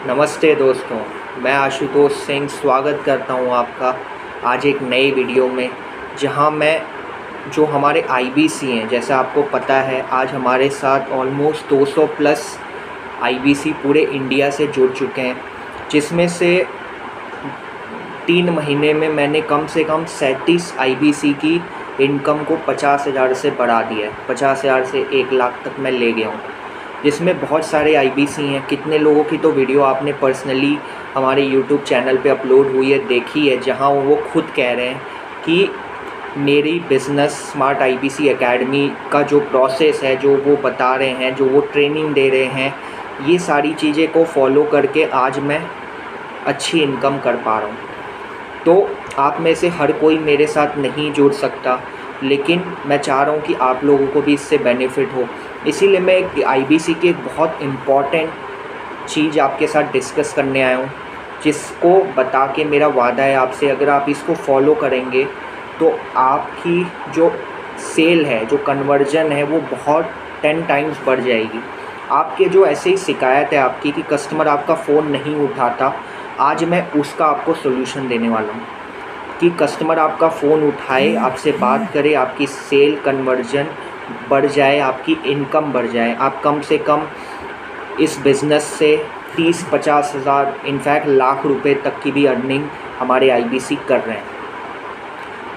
नमस्ते दोस्तों, मैं आशुतोष सिंह स्वागत करता हूं आपका आज एक नए वीडियो में, जहां मैं जो हमारे आईबीसी हैं, जैसा आपको पता है आज हमारे साथ ऑलमोस्ट 200 प्लस आईबीसी पूरे इंडिया से जुड़ चुके हैं, जिसमें से 3 महीने में मैंने कम से कम 37 आईबीसी की इनकम को 50,000 से बढ़ा दिया है। 50,000 से 1 लाख तक मैं ले गया हूँ, जिसमें बहुत सारे आईबीसी हैं। कितने लोगों की तो वीडियो आपने पर्सनली हमारे यूट्यूब चैनल पे अपलोड हुई है, देखी है, जहां वो खुद कह रहे हैं कि मेरी बिज़नेस स्मार्ट आईबीसी एकेडमी का जो प्रोसेस है, जो वो बता रहे हैं, जो वो ट्रेनिंग दे रहे हैं, ये सारी चीज़ें को फॉलो करके आज मैं अच्छी इनकम कर पा रहा हूँ। तो आप में से हर कोई मेरे साथ नहीं जुड़ सकता, लेकिन मैं चाह रहा हूँ कि आप लोगों को भी इससे बेनिफिट हो। इसीलिए मैं एक आईबीसी की एक बहुत इम्पॉर्टेंट चीज़ आपके साथ डिस्कस करने आया हूँ, जिसको बता के मेरा वादा है आपसे, अगर आप इसको फॉलो करेंगे तो आपकी जो सेल है, जो कन्वर्जन है, वो बहुत 10 टाइम्स बढ़ जाएगी। आपके जो ऐसे ही शिकायत है आपकी कि कस्टमर आपका फ़ोन नहीं उठाता, आज मैं उसका आपको सोल्यूशन देने वाला हूँ कि कस्टमर आपका फ़ोन उठाए, आपसे बात करे, आपकी सेल कन्वर्जन बढ़ जाए, आपकी इनकम बढ़ जाए। आप कम से कम इस बिज़नेस से 30-50 हज़ार, इनफैक्ट लाख रुपए तक की भी अर्निंग हमारे आईबीसी कर रहे हैं।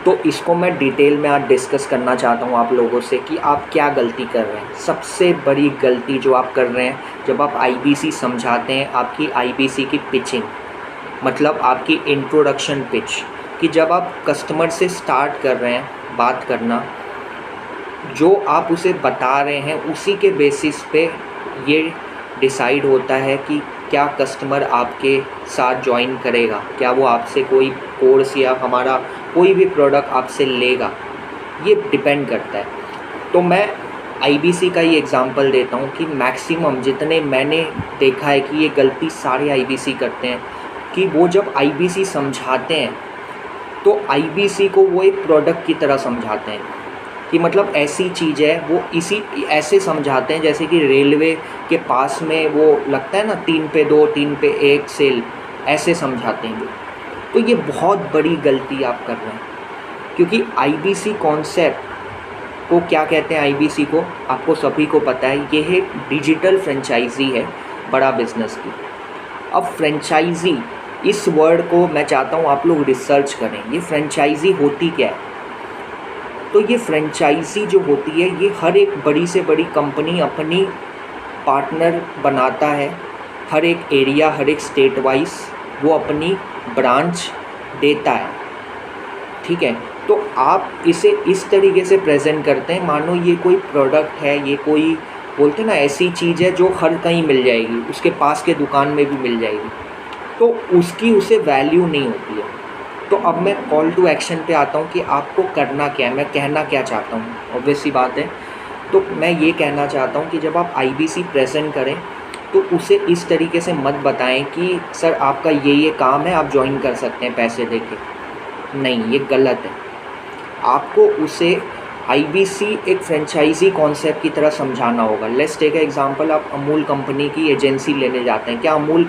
तो इसको मैं डिटेल में आज डिस्कस करना चाहता हूँ आप लोगों से कि आप क्या गलती कर रहे हैं। सबसे बड़ी गलती जो आप कर रहे हैं, जब आप आईबीसी समझाते हैं, आपकी आईबीसी की पिचिंग, मतलब आपकी इंट्रोडक्शन पिच, कि जब आप कस्टमर से स्टार्ट कर रहे हैं बात करना, जो आप उसे बता रहे हैं उसी के बेसिस पे ये डिसाइड होता है कि क्या कस्टमर आपके साथ ज्वाइन करेगा, क्या वो आपसे कोई कोर्स या हमारा कोई भी प्रोडक्ट आपसे लेगा, ये डिपेंड करता है। तो मैं आईबीसी का ही एग्ज़ाम्पल देता हूँ कि मैक्सिमम जितने मैंने देखा है कि ये गलती सारे आईबीसी करते हैं कि वो जब आईबीसी समझाते हैं तो आईबीसी को वो एक प्रोडक्ट की तरह समझाते हैं कि मतलब ऐसी चीज़ है, वो इसी ऐसे समझाते हैं जैसे कि रेलवे के पास में वो लगता है ना 3 पे 2 3 पे 1 सेल, ऐसे समझाते हैं। तो ये बहुत बड़ी गलती आप कर रहे हैं, क्योंकि आईबीसी कॉन्सेप्ट को क्या कहते हैं, आईबीसी को आपको सभी को पता है, ये है डिजिटल फ्रेंचाइजी है बड़ा बिज़नेस की। अब फ्रेंचाइजी इस वर्ड को मैं चाहता हूँ आप लोग रिसर्च करें, ये फ्रेंचाइजी होती क्या है। तो ये फ्रेंचाइजी जो होती है, ये हर एक बड़ी से बड़ी कंपनी अपनी पार्टनर बनाता है, हर एक एरिया, हर एक स्टेट वाइज वो अपनी ब्रांच देता है, ठीक है। तो आप इसे इस तरीके से प्रेजेंट करते हैं मानो ये कोई प्रोडक्ट है, ये कोई बोलते हैं ना ऐसी चीज़ है जो हर कहीं मिल जाएगी, उसके पास के दुकान में भी मिल जाएगी, तो उसकी उसे वैल्यू नहीं होती है। तो अब मैं कॉल टू एक्शन पे आता हूँ कि आपको करना क्या है, मैं कहना क्या चाहता हूँ। ऑब्वियस सी बात है, तो मैं ये कहना चाहता हूँ कि जब आप आईबीसी प्रेजेंट करें तो उसे इस तरीके से मत बताएं कि सर आपका ये काम है, आप ज्वाइन कर सकते हैं पैसे देके। नहीं, ये गलत है। आपको उसे आईबीसी एक फ्रेंचाइजी कॉन्सेप्ट की तरह समझाना होगा। लेट्स टेक एग्जांपल, आप अमूल कंपनी की एजेंसी लेने जाते हैं। क्या अमूल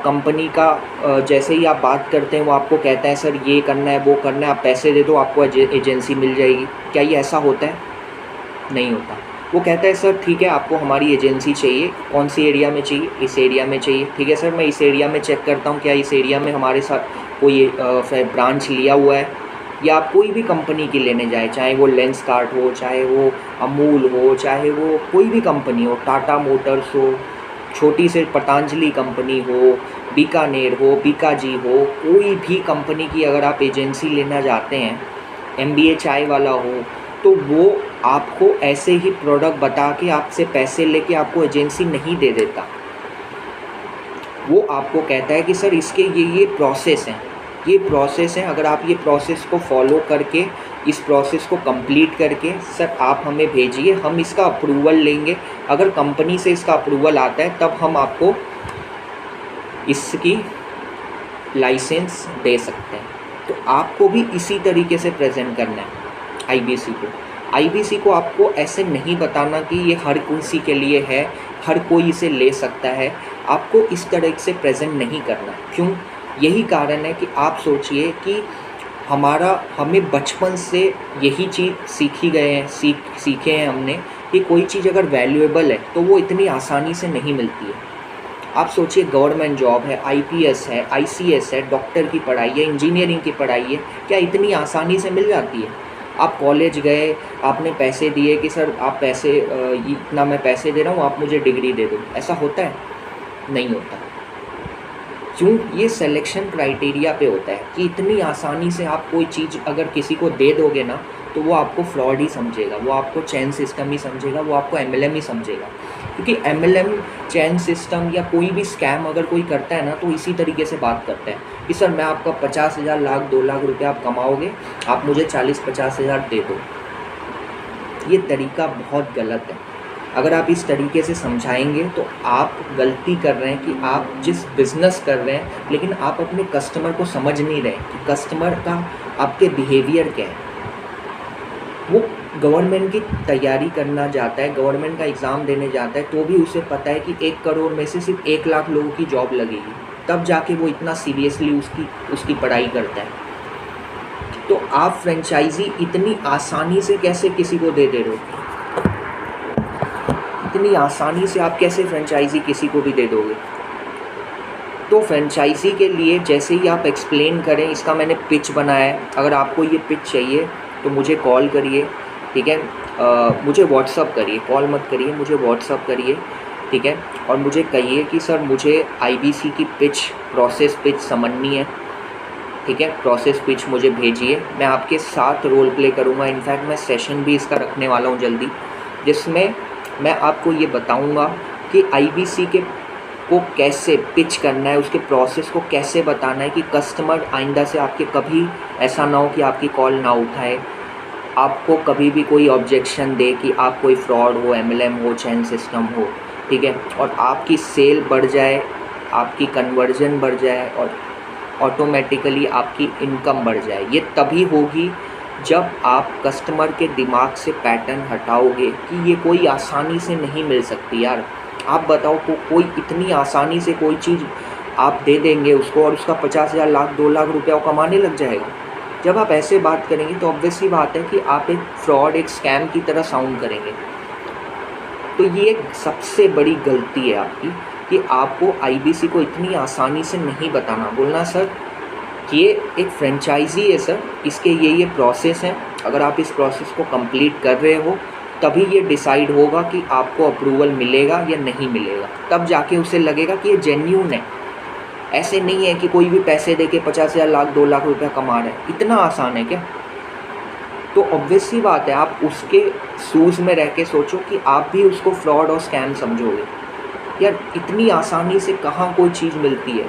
कंपनी का जैसे ही आप बात करते हैं वो आपको कहता है सर ये करना है, वो करना है, आप पैसे दे दो, आपको एजेंसी मिल जाएगी? क्या ये ऐसा होता है? नहीं होता। वो कहता है सर ठीक है, आपको हमारी एजेंसी चाहिए, कौन सी एरिया में चाहिए? इस एरिया में चाहिए। ठीक है सर, मैं इस एरिया में चेक करता हूँ क्या इस एरिया में हमारे साथ कोई ब्रांच लिया हुआ है। या आप कोई भी कंपनी की लेने जाए, चाहे वो लेंसकार्ट हो, चाहे वो अमूल हो, चाहे वो कोई भी कंपनी हो, टाटा मोटर्स हो, छोटी से पतंजलि कंपनी हो, बीकानेर हो, बीकाजी हो, कोई भी कंपनी की अगर आप एजेंसी लेना चाहते हैं, एमबीए चाय वाला हो, तो वो आपको ऐसे ही प्रोडक्ट बता के आपसे पैसे लेके आपको एजेंसी नहीं दे देता। वो आपको कहता है कि सर इसके ये प्रोसेस हैं, ये प्रोसेस हैं, अगर आप ये प्रोसेस को फॉलो करके, इस प्रोसेस को कंप्लीट करके सर आप हमें भेजिए, हम इसका अप्रूवल लेंगे। अगर कंपनी से इसका अप्रूवल आता है तब हम आपको इसकी लाइसेंस दे सकते हैं। तो आपको भी इसी तरीके से प्रेजेंट करना है आईबीसी को। आईबीसी को आपको ऐसे नहीं बताना कि ये हर किसी के लिए है हर कोई इसे ले सकता है, आपको इस तरह से प्रेजेंट नहीं करना। क्यों? यही कारण है कि आप सोचिए कि हमें बचपन से यही चीज़ सीखे हैं हमने कि कोई चीज़ अगर वैल्यूएबल है तो वो इतनी आसानी से नहीं मिलती है। आप सोचिए, गवर्नमेंट जॉब है, आईपीएस है, आईसीएस है, डॉक्टर की पढ़ाई है, इंजीनियरिंग की पढ़ाई है, क्या इतनी आसानी से मिल जाती है? आप कॉलेज गए, आपने पैसे दिए कि सर आप इतना मैं पैसे दे रहा हूँ, आप मुझे डिग्री दे दो, ऐसा होता है? नहीं होता। क्यों? ये सिलेक्शन क्राइटेरिया पे होता है कि इतनी आसानी से आप कोई चीज़ अगर किसी को दे दोगे ना तो वो आपको फ्रॉड ही समझेगा, वो आपको चेन सिस्टम ही समझेगा, वो आपको एमएलएम ही समझेगा। क्योंकि एमएलएम, चेन सिस्टम या कोई भी स्कैम अगर कोई करता है ना तो इसी तरीके से बात करता है कि सर मैं आपका 50,000, लाख, 2 लाख रुपये आप कमाओगे, आप मुझे 40-50,000 दे दो। ये तरीका बहुत गलत है। अगर आप इस तरीके से समझाएंगे तो आप गलती कर रहे हैं कि आप जिस बिज़नेस कर रहे हैं, लेकिन आप अपने कस्टमर को समझ नहीं रहे कि कस्टमर का आपके बिहेवियर क्या है। वो गवर्नमेंट की तैयारी करना जाता है, गवर्नमेंट का एग्ज़ाम देने जाता है, तो भी उसे पता है कि 1 करोड़ में से सिर्फ 1 लाख लोगों की जॉब लगेगी, तब जाके वो इतना सीरियसली उसकी पढ़ाई करता है। तो आप फ्रेंचाइज़ी इतनी आसानी से कैसे किसी को दे रहे हो? इतनी आसानी से आप कैसे फ्रेंचाइज़ी किसी को भी दे दोगे? तो फ्रेंचाइज़ी के लिए जैसे ही आप एक्सप्लेन करें, इसका मैंने पिच बनाया है, अगर आपको ये पिच चाहिए तो मुझे कॉल करिए, ठीक है? मुझे व्हाट्सअप करिए, कॉल मत करिए, मुझे व्हाट्सअप करिए, ठीक है? और मुझे कहिए कि सर मुझे आईबीसी की पिच, प्रोसेस पिच समझनी है, ठीक है? प्रोसेस पिच मुझे भेजिए, मैं आपके साथ रोल प्ले करूँगा। इनफैक्ट मैं सेशन भी इसका रखने वाला हूँ जल्दी, जिसमें मैं आपको ये बताऊंगा कि आईबीसी को कैसे पिच करना है, उसके प्रोसेस को कैसे बताना है कि कस्टमर आइंदा से आपके कभी ऐसा ना हो कि आपकी कॉल ना उठाए, आपको कभी भी कोई ऑब्जेक्शन दे कि आप कोई फ्रॉड हो, एमएलएम हो, चेन सिस्टम हो, ठीक है? और आपकी सेल बढ़ जाए, आपकी कन्वर्जन बढ़ जाए और ऑटोमेटिकली आपकी इनकम बढ़ जाए। ये तभी होगी जब आप कस्टमर के दिमाग से पैटर्न हटाओगे कि ये कोई आसानी से नहीं मिल सकती। यार आप बताओ, कोई इतनी आसानी से कोई चीज़ आप दे देंगे उसको और उसका 50,000, लाख, 2 लाख रुपया वो कमाने लग जाएगा? जब आप ऐसे बात करेंगे तो ऑब्वियसली बात है कि आप एक फ्रॉड, एक स्कैम की तरह साउंड करेंगे। तो ये सबसे बड़ी गलती है आपकी कि आपको आईबीसी को इतनी आसानी से नहीं बताना, बोलना सर ये एक फ्रेंचाइज़ी है सर, इसके ये प्रोसेस हैं, अगर आप इस प्रोसेस को कंप्लीट कर रहे हो तभी ये डिसाइड होगा कि आपको अप्रूवल मिलेगा या नहीं मिलेगा, तब जाके उसे लगेगा कि ये जेन्यून है। ऐसे नहीं है कि कोई भी पैसे दे के 50,000, लाख, 2 लाख रुपया कमा रहा है। इतना आसान है क्या? तो ऑब्वियसली बात है, आप उसके शूज़ में रह के सोचो कि आप भी उसको फ्रॉड और स्कैम समझोगे। यार इतनी आसानी से कहाँ कोई चीज़ मिलती है?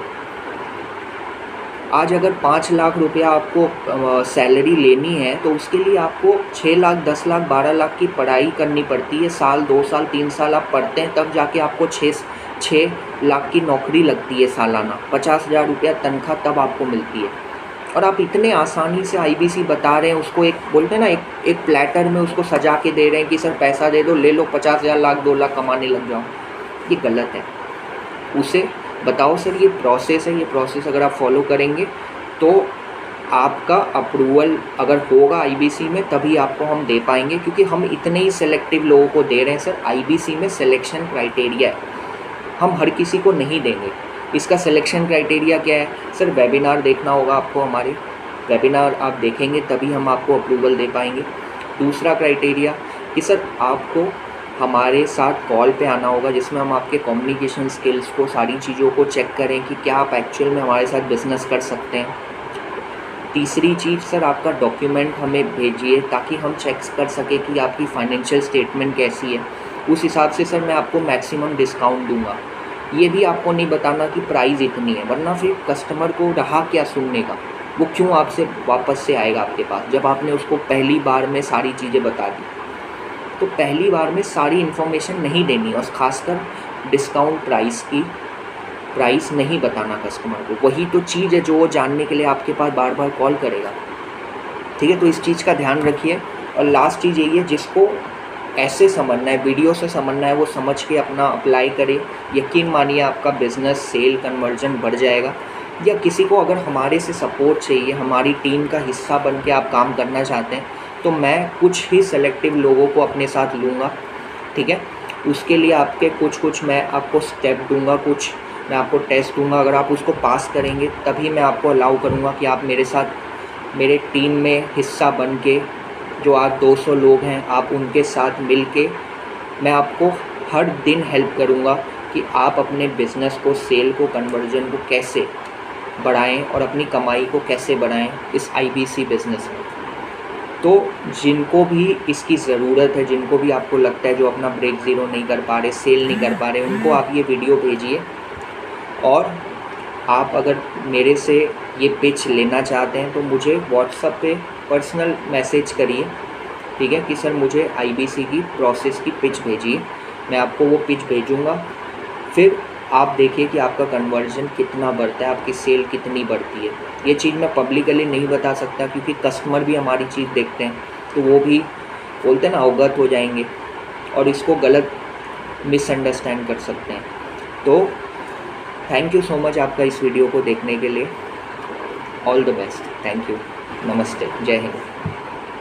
आज अगर 5 लाख रुपया आपको सैलरी लेनी है तो उसके लिए आपको 6 लाख, 10 लाख, 12 लाख की पढ़ाई करनी पड़ती है। साल, 2 साल, 3 साल आप पढ़ते हैं, तब जाके आपको 6 लाख की नौकरी लगती है सालाना, 50,000 रुपया तनख्वाह तब आपको मिलती है। और आप इतने आसानी से आईबीसी बता रहे हैं, उसको एक बोलते हैं ना, एक प्लेटर में उसको सजा के दे रहे हैं कि सर पैसा दे दो, ले लो, 50,000, लाख, 2 लाख कमाने लग जाओ। ये गलत है। उसे बताओ सर ये प्रोसेस है, ये प्रोसेस अगर आप फॉलो करेंगे तो आपका अप्रूवल अगर होगा आईबीसी में तभी आपको हम दे पाएंगे, क्योंकि हम इतने ही सेलेक्टिव लोगों को दे रहे हैं सर। आईबीसी में सिलेक्शन क्राइटेरिया है, हम हर किसी को नहीं देंगे। इसका सिलेक्शन क्राइटेरिया क्या है सर? वेबिनार देखना होगा आपको, हमारे वेबिनार आप देखेंगे तभी हम आपको अप्रूवल दे पाएंगे। दूसरा क्राइटेरिया कि सर आपको हमारे साथ कॉल पे आना होगा, जिसमें हम आपके कम्युनिकेशन स्किल्स को, सारी चीज़ों को चेक करें कि क्या आप एक्चुअल में हमारे साथ बिज़नेस कर सकते हैं। तीसरी चीज़ सर, आपका डॉक्यूमेंट हमें भेजिए ताकि हम चेक कर सकें कि आपकी फाइनेंशियल स्टेटमेंट कैसी है। उस हिसाब से सर मैं आपको मैक्सिमम डिस्काउंट दूंगा। ये भी आपको नहीं बताना कि प्राइस इतनी है, वरना फिर कस्टमर को रहा क्या सुनने का, वो क्यों आपसे वापस से आएगा आपके पास जब आपने उसको पहली बार में सारी चीज़ें बता दी। तो पहली बार में सारी इन्फॉर्मेशन नहीं देनी, और ख़ासकर डिस्काउंट प्राइस नहीं बताना कस्टमर को। वही तो चीज़ है जो वो जानने के लिए आपके पास बार बार कॉल करेगा, ठीक है? तो इस चीज़ का ध्यान रखिए। और लास्ट चीज़ यही है, जिसको ऐसे समझना है, वीडियो से समझना है, वो समझ के अपना अप्लाई करें। यकीन मानिए आपका बिज़नेस सेल कन्वर्जन बढ़ जाएगा। या किसी को अगर हमारे से सपोर्ट चाहिए, हमारी टीम का हिस्सा बन के आप काम करना चाहते हैं, तो मैं कुछ ही सेलेक्टिव लोगों को अपने साथ लूँगा, ठीक है। उसके लिए आपके कुछ मैं आपको स्टेप दूंगा, कुछ मैं आपको टेस्ट दूंगा। अगर आप उसको पास करेंगे तभी मैं आपको अलाउ करूंगा कि आप मेरे साथ मेरे टीम में हिस्सा बन के, जो आज 200 लोग हैं, आप उनके साथ मिल के मैं आपको हर दिन हेल्प करूंगा कि आप अपने बिज़नेस को, सेल को, कन्वर्जन को कैसे बढ़ाएं और अपनी कमाई को कैसे बढ़ाएं इस IBC बिज़नेस में। तो जिनको भी इसकी ज़रूरत है, जिनको भी आपको लगता है जो अपना ब्रेक ज़ीरो नहीं कर पा रहे, सेल नहीं कर पा रहे, उनको आप ये वीडियो भेजिए। और आप अगर मेरे से ये पिच लेना चाहते हैं तो मुझे व्हाट्सएप पे पर्सनल मैसेज करिए, ठीक है, कि सर मुझे IBC की प्रोसेस की पिच भेजिए। मैं आपको वो पिच भेजूँगा। फिर आप देखिए कि आपका कन्वर्जन कितना बढ़ता है, आपकी सेल कितनी बढ़ती है। ये चीज़ मैं पब्लिकली नहीं बता सकता क्योंकि कस्टमर भी हमारी चीज़ देखते हैं, तो वो भी बोलते हैं ना, अवगत हो जाएंगे और इसको गलत मिसअंडरस्टैंड कर सकते हैं। तो थैंक यू सो मच आपका इस वीडियो को देखने के लिए। All the best. Thank you. नमस्ते। जय हिंद।